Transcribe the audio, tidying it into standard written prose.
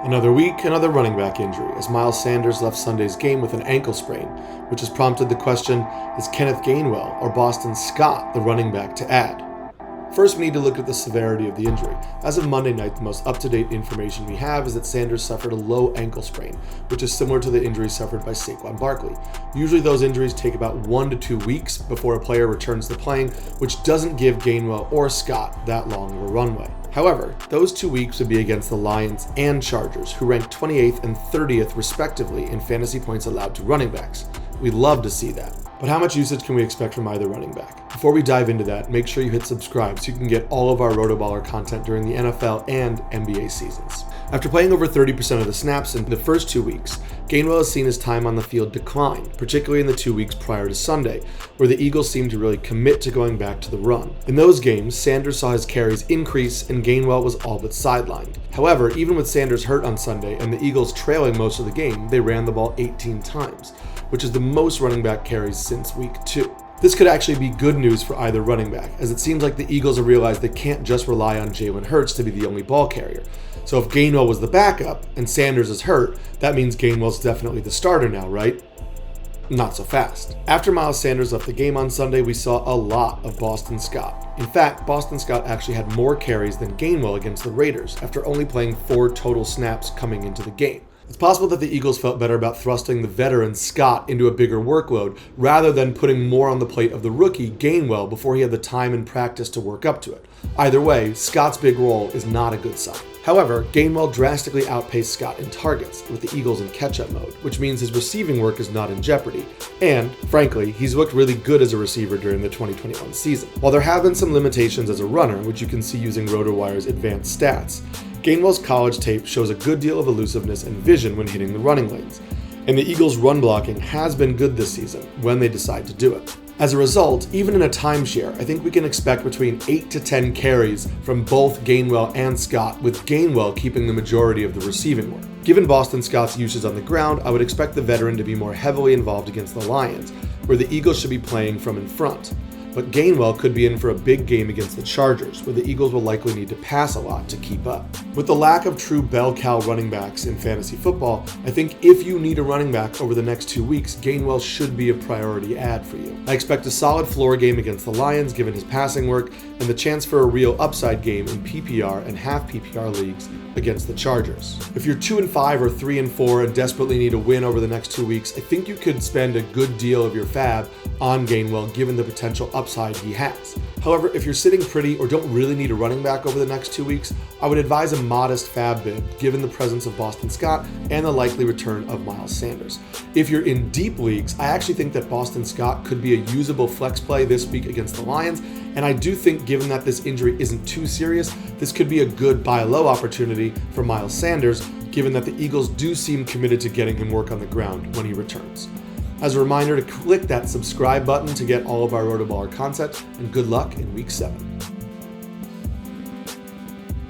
Another week, another running back injury, as Miles Sanders left Sunday's game with an ankle sprain, which has prompted the question, is Kenneth Gainwell or Boston Scott the running back to add? First, we need to look at the severity of the injury. As of Monday night, the most up-to-date information we have is that Sanders suffered a low ankle sprain, which is similar to the injury suffered by Saquon Barkley. Usually those injuries take about 1 to 2 weeks before a player returns to playing, which doesn't give Gainwell or Scott that long of a runway. However, those 2 weeks would be against the Lions and Chargers, who ranked 28th and 30th respectively in fantasy points allowed to running backs. We'd love to see that. But how much usage can we expect from either running back? Before we dive into that, make sure you hit subscribe so you can get all of our Rotoballer content during the NFL and NBA seasons. After playing over 30% of the snaps in the first 2 weeks, Gainwell has seen his time on the field decline, particularly in the 2 weeks prior to Sunday, where the Eagles seemed to really commit to going back to the run. In those games, Sanders saw his carries increase and Gainwell was all but sidelined. However, even with Sanders hurt on Sunday and the Eagles trailing most of the game, they ran the ball 18 times, which is the most running back carries since week 2. This could actually be good news for either running back, as it seems like the Eagles have realized they can't just rely on Jalen Hurts to be the only ball carrier. So if Gainwell was the backup and Sanders is hurt, that means Gainwell's definitely the starter now, right? Not so fast. After Miles Sanders left the game on Sunday, we saw a lot of Boston Scott. In fact, Boston Scott actually had more carries than Gainwell against the Raiders, after only playing 4 total snaps coming into the game. It's possible that the Eagles felt better about thrusting the veteran Scott into a bigger workload rather than putting more on the plate of the rookie Gainwell before he had the time and practice to work up to it. Either way, Scott's big role is not a good sign. However, Gainwell drastically outpaced Scott in targets, with the Eagles in catch-up mode, which means his receiving work is not in jeopardy. And, frankly, he's looked really good as a receiver during the 2021 season. While there have been some limitations as a runner, which you can see using RotoWire's advanced stats, Gainwell's college tape shows a good deal of elusiveness and vision when hitting the running lanes. And the Eagles' run blocking has been good this season, when they decide to do it. As a result, even in a timeshare, I think we can expect between 8 to 10 carries from both Gainwell and Scott, with Gainwell keeping the majority of the receiving work. Given Boston Scott's usage on the ground, I would expect the veteran to be more heavily involved against the Lions, where the Eagles should be playing from in front. But Gainwell could be in for a big game against the Chargers, where the Eagles will likely need to pass a lot to keep up. With the lack of true bell cow running backs in fantasy football, I think if you need a running back over the next 2 weeks, Gainwell should be a priority add for you. I expect a solid floor game against the Lions given his passing work, and the chance for a real upside game in PPR and half PPR leagues against the Chargers. If you're 2-5 or 3-4 and desperately need a win over the next 2 weeks, I think you could spend a good deal of your fab on Gainwell given the potential upside he has. However, if you're sitting pretty or don't really need a running back over the next 2 weeks, I would advise a modest fab bid given the presence of Boston Scott and the likely return of Miles Sanders. If you're in deep leagues, I actually think that Boston Scott could be a usable flex play this week against the Lions, and I do think given that this injury isn't too serious, this could be a good buy low opportunity for Miles Sanders, given that the Eagles do seem committed to getting him work on the ground when he returns. As a reminder to click that subscribe button to get all of our Rotoballer content, and good luck in Week 7.